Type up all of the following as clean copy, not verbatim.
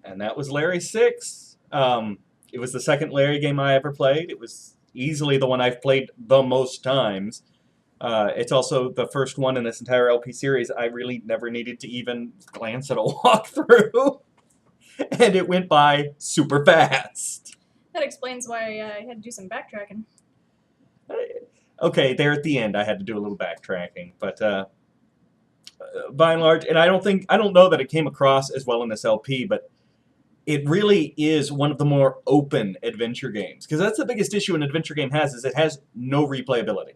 and that was Larry 6. It was the second Larry game I ever played. It was easily the one I've played the most times. It's also the first one in this entire LP series I really never needed to even glance at a walkthrough, and it went by super fast. That explains why I had to do some backtracking. Okay, there at the end I had to do a little backtracking, but by and large, and I don't know that it came across as well in this LP, but it really is one of the more open adventure games, because that's the biggest issue an adventure game has, is it has no replayability.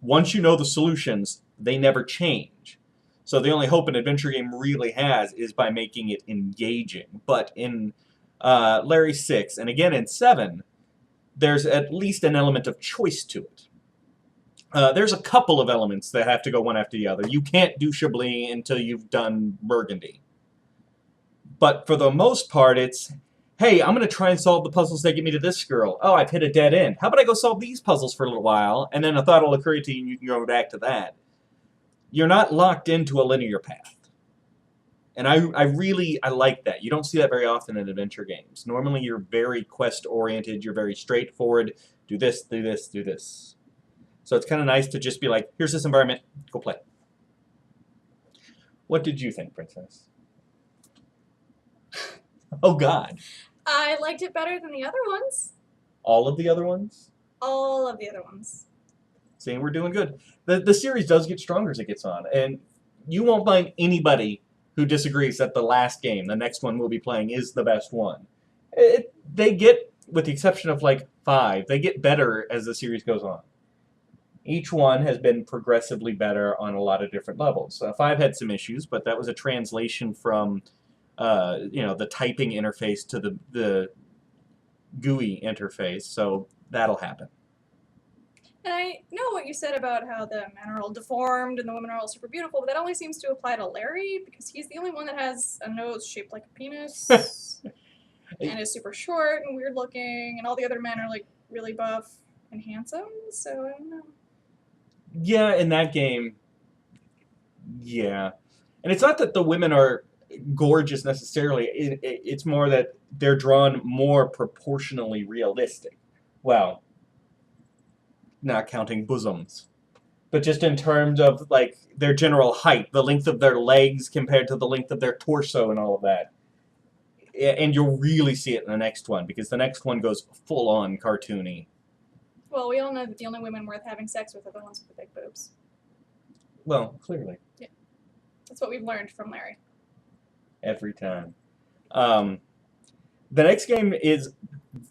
Once you know the solutions, they never change. So the only hope an adventure game really has is by making it engaging. But in Larry 6, and again in 7, there's at least an element of choice to it. There's a couple of elements that have to go one after the other. You can't do Chablis until you've done Burgundy. But for the most part, it's, hey, I'm going to try and solve the puzzles that get me to this girl. Oh, I've hit a dead end. How about I go solve these puzzles for a little while, and then a thought will occur to you, and you can go back to that. You're not locked into a linear path. And I really like that. You don't see that very often in adventure games. Normally, you're very quest-oriented. You're very straightforward. Do this, do this, do this. So it's kind of nice to just be like, here's this environment. Go play. What did you think, Princess? Oh, God. I liked it better than the other ones. All of the other ones? All of the other ones. See, we're doing good. The series does get stronger as it gets on, and you won't find anybody who disagrees that the last game, the next one we'll be playing, is the best one. They get, with the exception of like 5, they get better as the series goes on. Each one has been progressively better on a lot of different levels. 5 had some issues, but that was a translation from the typing interface to the GUI interface, so that'll happen. And I know what you said about how the men are all deformed and the women are all super beautiful, but that only seems to apply to Larry, because he's the only one that has a nose shaped like a penis, and is super short and weird looking, and all the other men are like really buff and handsome, so I don't know. Yeah, in that game, yeah. And it's not that the women are gorgeous necessarily, it's more that they're drawn more proportionally realistic. Well, not counting bosoms, but just in terms of like their general height, the length of their legs compared to the length of their torso and all of that. And you'll really see it in the next one, because the next one goes full-on cartoony. Well, we all know that the only women worth having sex with are the ones with the big boobs. Well, clearly. Yeah. That's what we've learned from Larry. Every time. The next game is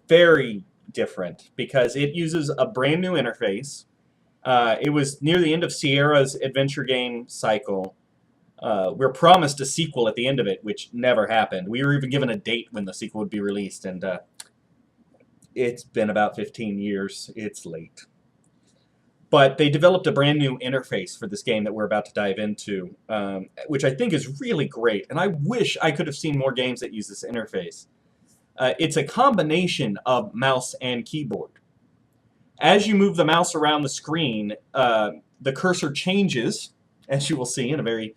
very different because it uses a brand new interface. It was near the end of Sierra's adventure game cycle. We're promised a sequel at the end of it, which never happened. We were even given a date when the sequel would be released, and it's been about 15 years. It's late. But they developed a brand new interface for this game that we're about to dive into, which I think is really great. And I wish I could have seen more games that use this interface. It's a combination of mouse and keyboard. As you move the mouse around the screen, the cursor changes, as you will see in a very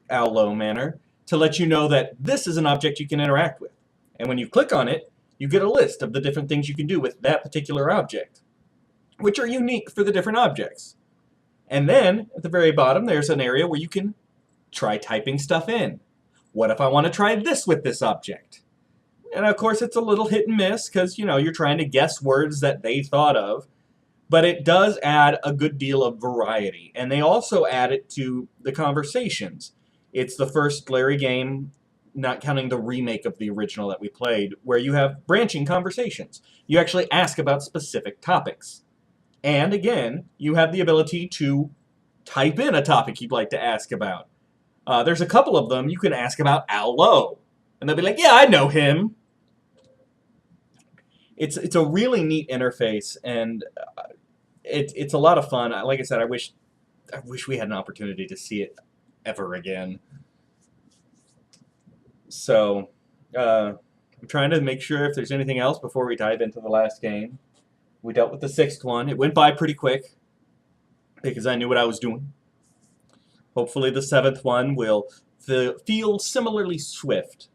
Owlo manner, to let you know that this is an object you can interact with. And when you click on it, you get a list of the different things you can do with that particular object, which are unique for the different objects. And then, at the very bottom, there's an area where you can try typing stuff in. What if I want to try this with this object? And of course, it's a little hit and miss, because, you're trying to guess words that they thought of. But it does add a good deal of variety. And they also add it to the conversations. It's the first Larry game, not counting the remake of the original that we played, where you have branching conversations. You actually ask about specific topics. And again, you have the ability to type in a topic you'd like to ask about. There's a couple of them you can ask about Al Lowe. And they'll be like, yeah, I know him. It's a really neat interface, and it's a lot of fun. Like I said, I wish we had an opportunity to see it ever again. So, I'm trying to make sure if there's anything else before we dive into the last game. We dealt with the 6th one. It went by pretty quick because I knew what I was doing. Hopefully the 7th one will feel similarly swift.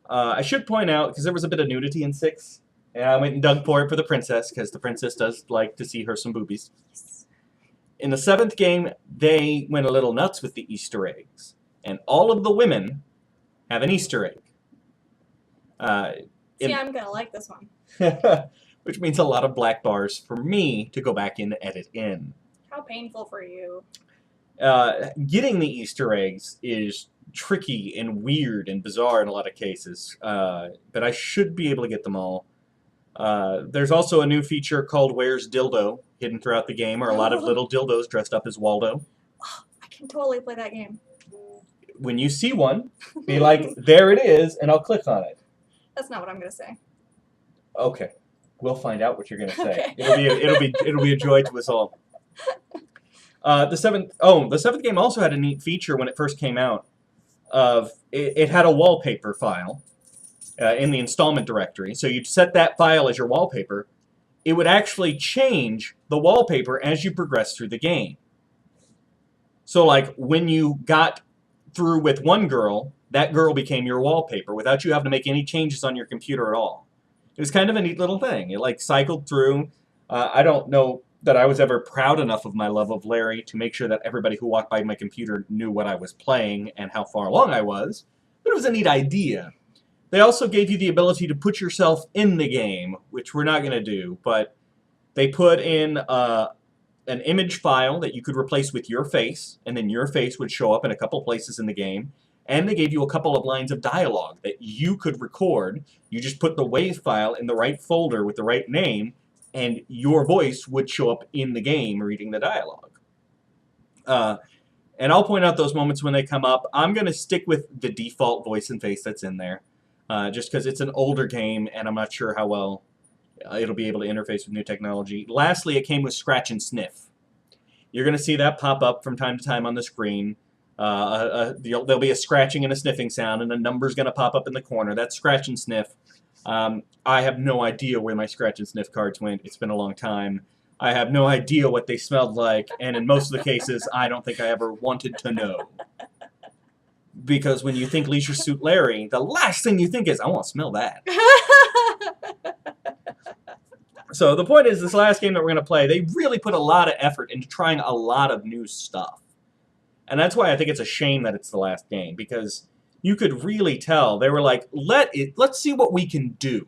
I should point out, because there was a bit of nudity in 6, and I went and dug for it for the princess, because the princess does like to see her some boobies. Yes. In the 7th game, they went a little nuts with the Easter eggs, and all of the women have an Easter egg. See, I'm gonna like this one. Which means a lot of black bars for me to go back and edit in. How painful for you. Getting the Easter eggs is tricky and weird and bizarre in a lot of cases, but I should be able to get them all. There's also a new feature called Where's Dildo, hidden throughout the game, or a lot of little dildos dressed up as Waldo. Oh, I can totally play that game. When you see one, be like, there it is, and I'll click on it. That's not what I'm gonna say. Okay, we'll find out what you're gonna say. Okay. It'll be a joy to us all. The seventh game also had a neat feature when it first came out. It had a wallpaper file in the installment directory, so you'd set that file as your wallpaper. It would actually change the wallpaper as you progress through the game. So, like, when you got through with one girl, that girl became your wallpaper without you having to make any changes on your computer at all. It was kind of a neat little thing. It, like, cycled through. I don't know that I was ever proud enough of my love of Larry to make sure that everybody who walked by my computer knew what I was playing and how far along I was, but it was a neat idea. They also gave you the ability to put yourself in the game, which we're not going to do, but they put in an image file that you could replace with your face, and then your face would show up in a couple places in the game, and they gave you a couple of lines of dialogue that you could record. You just put the WAV file in the right folder with the right name, and your voice would show up in the game reading the dialogue. And I'll point out those moments when they come up. I'm going to stick with the default voice and face that's in there, just because it's an older game, and I'm not sure how well it'll be able to interface with new technology. Lastly, it came with Scratch and Sniff. You're going to see that pop up from time to time on the screen. There'll be a scratching and a sniffing sound, and a number's going to pop up in the corner. That's Scratch and Sniff. I have no idea where my Scratch and Sniff cards went. It's been a long time. I have no idea what they smelled like, and in most of the cases, I don't think I ever wanted to know. Because when you think Leisure Suit Larry, the last thing you think is, I want to smell that. So the point is, this last game that we're going to play, they really put a lot of effort into trying a lot of new stuff. And that's why I think it's a shame that it's the last game, because you could really tell they were like, let's see what we can do.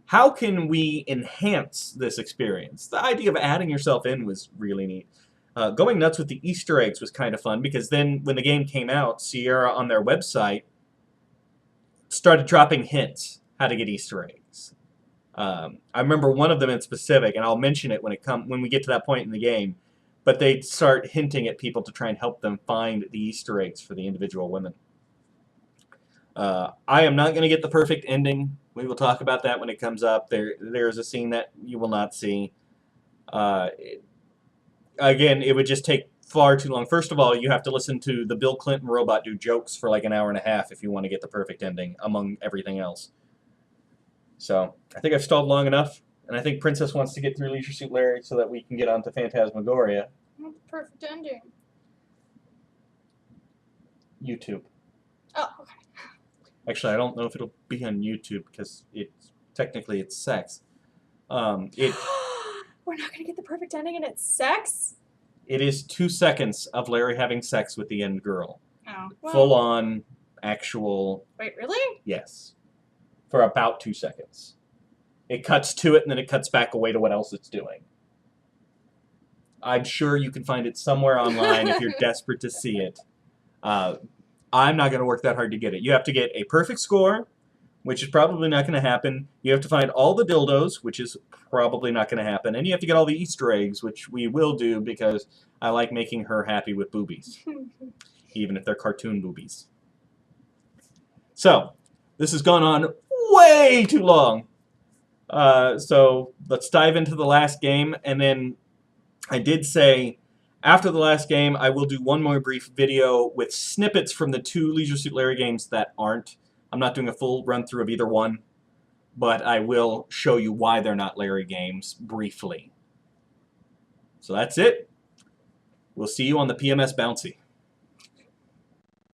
How can we enhance this experience? The idea of adding yourself in was really neat. Going nuts with the Easter eggs was kind of fun, because then when the game came out, Sierra on their website started dropping hints how to get Easter eggs. I remember one of them in specific, and I'll mention it when we get to that point in the game, but they start hinting at people to try and help them find the Easter eggs for the individual women. I am not going to get the perfect ending. We will talk about that when it comes up. There's a scene that you will not see. Again, it would just take far too long. First of all, you have to listen to the Bill Clinton robot do jokes for like an hour and a half if you want to get the perfect ending, among everything else. So, I think I've stalled long enough, and I think Princess wants to get through Leisure Suit Larry so that we can get on to Phantasmagoria. What's the perfect ending? Oh, YouTube. okay. Actually, I don't know if it'll be on YouTube, because technically it's sex. We're not gonna get the perfect ending and it's sex? It is 2 seconds of Larry having sex with the end girl. Oh. Well, Full on, actual... wait, really? Yes. For about 2 seconds. It cuts to it, and then it cuts back away to what else it's doing. I'm sure you can find it somewhere online if you're desperate to see it. I'm not going to work that hard to get it. You have to get a perfect score, which is probably not going to happen. You have to find all the dildos, which is probably not going to happen. And you have to get all the Easter eggs, which we will do because I like making her happy with boobies, even if they're cartoon boobies. So, this has gone on way too long. So, let's dive into the last game. And then I did say, after the last game, I will do one more brief video with snippets from the 2 Leisure Suit Larry games that aren't. I'm not doing a full run-through of either one, but I will show you why they're not Larry games briefly. So that's it. We'll see you on the PMS Bouncy.